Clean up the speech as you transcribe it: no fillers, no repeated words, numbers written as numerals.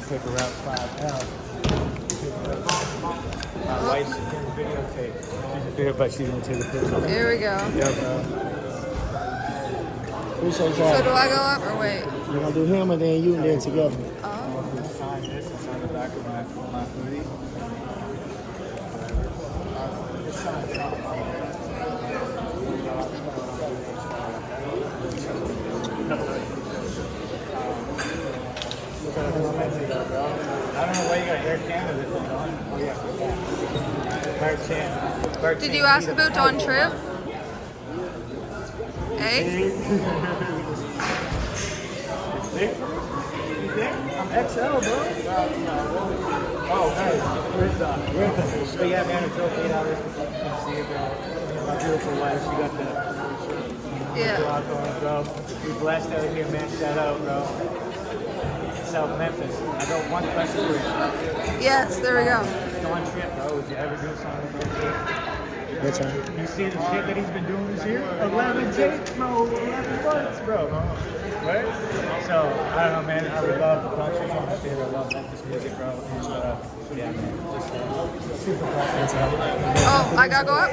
take a rap 5L. My wife's in the videotape. She's here, but she's gonna take a picture. Here we go. Yeah, bro. Appreciate So y'all. do I go up or wait? We're gonna do him and then you and then together. Oh. Sign this. It's on the back of my hoodie. I don't know why you got Air Canada thing on. Oh yeah. Did you ask about Don Trip? Hey? It's big for me? You think? I'm XL, bro. Oh, hey. Where's the... But yeah, man, it drove 8 hours to fucking see it, bro. My beautiful wife, she got the... Yeah. Glock on, bro. We blessed out here, man. Shout out, bro. South Memphis. I got one question for you. Yes, there we go. Don Trip, bro. Would you ever do something with him? What time? You see the shit that he's been doing this year? 11 takes, bro. 11 months, bro. Right? So, I don't know, man. I would love the country. I love Memphis music, bro. And, yeah, man. Just super proud. Oh, I gotta go up?